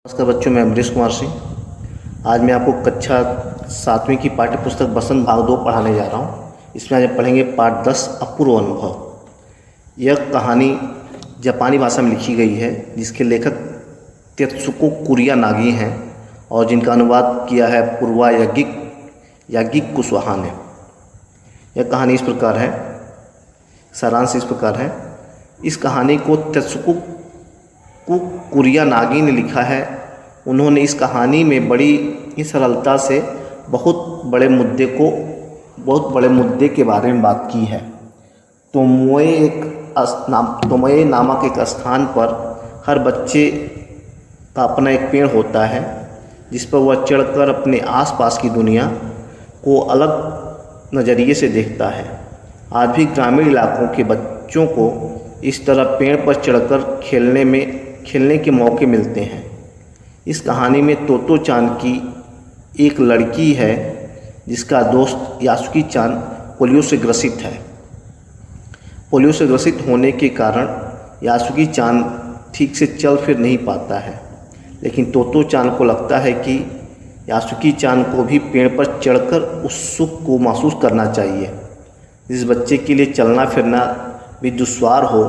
नमस्कार बच्चों, मैं अमरीश कुमार सिंह। आज मैं आपको कक्षा 7वीं की पाठ्य पुस्तक बसंत भाग 2 पढ़ाने जा रहा हूँ। इसमें आज हम पढ़ेंगे पाठ 10 अपूर्व अनुभव। यह कहानी जापानी भाषा में लिखी गई है, जिसके लेखक तेत्सुको कुरियानागी हैं और जिनका अनुवाद किया है पूर्वा याज्ञिक कुशवाहा ने। यह कहानी इस प्रकार है, सारांश इस प्रकार है। इस कहानी को तेत्सुको कुरियानागी ने लिखा है। उन्होंने इस कहानी में बड़ी ही सरलता से बहुत बड़े मुद्दे के बारे में बात की है। तोमोए नामक एक स्थान पर हर बच्चे का अपना एक पेड़ होता है, जिस पर वह चढ़कर अपने आसपास की दुनिया को अलग नज़रिए से देखता है। आज भी ग्रामीण इलाकों के बच्चों को इस तरह पेड़ पर चढ़कर खेलने के मौके मिलते हैं। इस कहानी में तोतो चान की एक लड़की है, जिसका दोस्त यासुकी चान पोलियो से ग्रसित है। पोलियो से ग्रसित होने के कारण यासुकी चान ठीक से चल फिर नहीं पाता है, लेकिन तोतो चान को लगता है कि यासुकी चान को भी पेड़ पर चढ़कर उस सुख को महसूस करना चाहिए। जिस बच्चे के लिए चलना फिरना भी दुश्वार हो,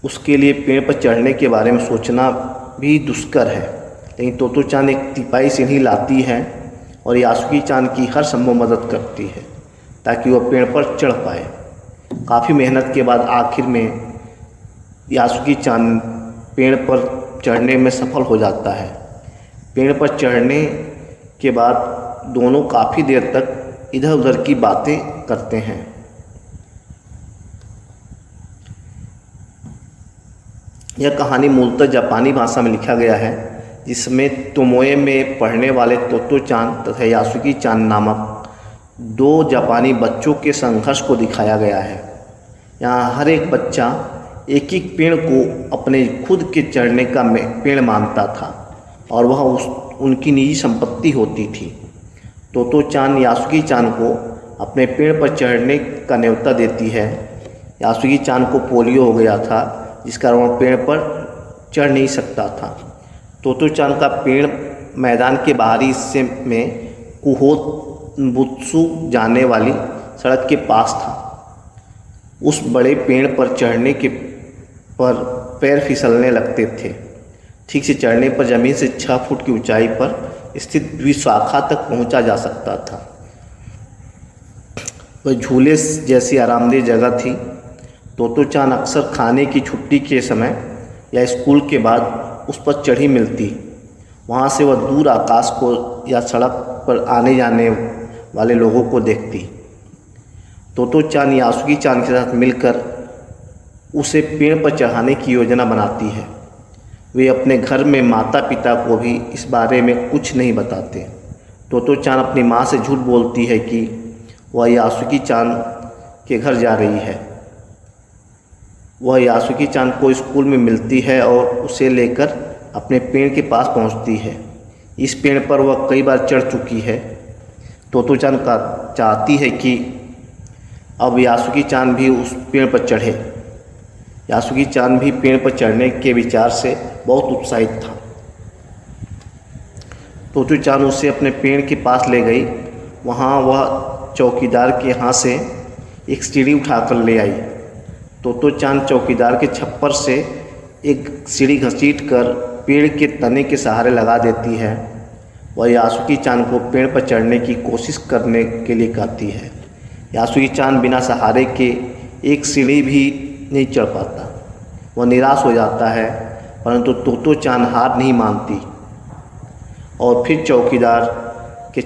उसके लिए पेड़ पर चढ़ने के बारे में सोचना भी दुष्कर है। लेकिन तोतो चान एक तिपाई सीढ़ी लाती है और यासुकी चान की हर संभव मदद करती है ताकि वह पेड़ पर चढ़ पाए। काफ़ी मेहनत के बाद आखिर में यासुकी चान पेड़ पर चढ़ने में सफल हो जाता है। पेड़ पर चढ़ने के बाद दोनों काफ़ी देर तक इधर उधर की बातें करते हैं। यह कहानी मूलतः जापानी भाषा में लिखा गया है, जिसमें तोमोए में पढ़ने वाले तोतो चान तथा यासुकी चान नामक 2 जापानी बच्चों के संघर्ष को दिखाया गया है। यहाँ हर एक बच्चा एक एक पेड़ को अपने खुद के चढ़ने का पेड़ मानता था और वह उनकी निजी संपत्ति होती थी। तोतो चान यासुकी चान को अपने पेड़ पर चढ़ने का न्योता देती है। यासुकी चान को पोलियो हो गया था, जिस कारण वह पेड़ पर चढ़ नहीं सकता था। तोतो चान का पेड़ मैदान के बाहरी हिस्से में कुहोत्सुबुत्सु जाने वाली सड़क के पास था। उस बड़े पेड़ पर चढ़ने पर पैर फिसलने लगते थे। ठीक से चढ़ने पर ज़मीन से 6 फुट की ऊंचाई पर स्थित द्विशाखा तक पहुंचा जा सकता था। वह झूले जैसी आरामदेह जगह थी। तोतो चान अक्सर खाने की छुट्टी के समय या स्कूल के बाद उस पर चढ़ी मिलती। वहाँ से वह दूर आकाश को या सड़क पर आने जाने वाले लोगों को देखती। तोतो चान यासुकी चान के साथ मिलकर उसे पेड़ पर चढ़ाने की योजना बनाती है। वे अपने घर में माता पिता को भी इस बारे में कुछ नहीं बताते। तोतो चान अपनी माँ से झूठ बोलती है कि वह यासुकी चान के घर जा रही है। वह यासुकी चान को स्कूल में मिलती है और उसे लेकर अपने पेड़ के पास पहुंचती है। इस पेड़ पर वह कई बार चढ़ चुकी है। तोतो चान चाहती है कि अब यासुकी चान भी उस पेड़ पर चढ़े। यासुकी चान भी पेड़ पर चढ़ने के विचार से बहुत उत्साहित था। तोतो चान उसे अपने पेड़ के पास ले गई। वहाँ वह चौकीदार के यहाँ से एक सीढ़ी उठाकर ले आई। तोतो चान चौकीदार के छप्पर से एक सीढ़ी घसीट कर पेड़ के तने के सहारे लगा देती है। वह यासुकी चान को पेड़ पर चढ़ने की कोशिश करने के लिए कहती है। यासुकी चान बिना सहारे के एक सीढ़ी भी नहीं चढ़ पाता। वह निराश हो जाता है, परंतु तोतो चान हार नहीं मानती और फिर चौकीदार के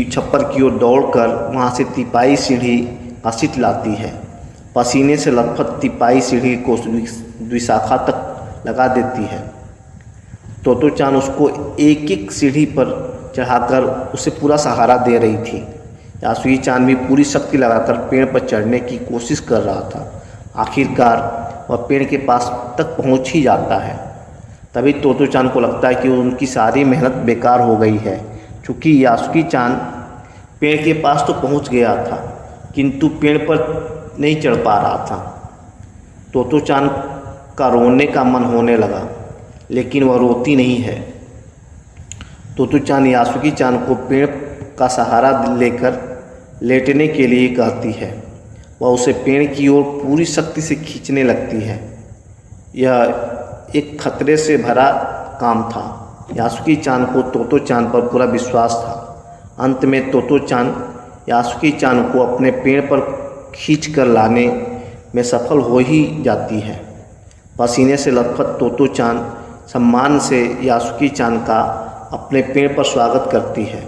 छप्पर की ओर दौड़कर वहाँ से तिपाई सीढ़ी घसीट लाती है। पसीने से लथपथ तिपाई सीढ़ी को द्विशाखा तक लगा देती है। तोतो चान उसको एक एक सीढ़ी पर चढ़ाकर उसे पूरा सहारा दे रही थी। यासुकी चान भी पूरी शक्ति लगाकर पेड़ पर चढ़ने की कोशिश कर रहा था। आखिरकार वह पेड़ के पास तक पहुंच ही जाता है। तभी तोतो चान को लगता है कि उनकी सारी मेहनत बेकार हो गई है, क्योंकि यासुकी चान पेड़ के पास तो पहुंच गया था, किंतु पेड़ पर नहीं चढ़ पा रहा था। तोतो चान का रोने का मन होने लगा, लेकिन वह रोती नहीं है। तोतो चान यासुकी चान को पेड़ का सहारा लेकर लेटने के लिए कहती है। वह उसे पेड़ की ओर पूरी शक्ति से खींचने लगती है। यह एक खतरे से भरा काम था। यासुकी चान को तोतो चान पर पूरा विश्वास था। अंत में तोतो चान यासुकी चान को अपने पेड़ पर खींच कर लाने में सफल हो ही जाती है। पसीने से लथपथ तोतो चान सम्मान से यासुकी चान का अपने पेड़ पर स्वागत करती है।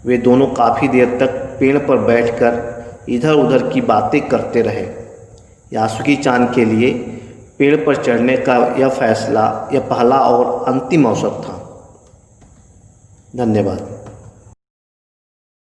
वे दोनों काफ़ी देर तक पेड़ पर बैठकर इधर उधर की बातें करते रहे। यासुकी चान के लिए पेड़ पर चढ़ने का यह फैसला यह पहला और अंतिम अवसर था। धन्यवाद।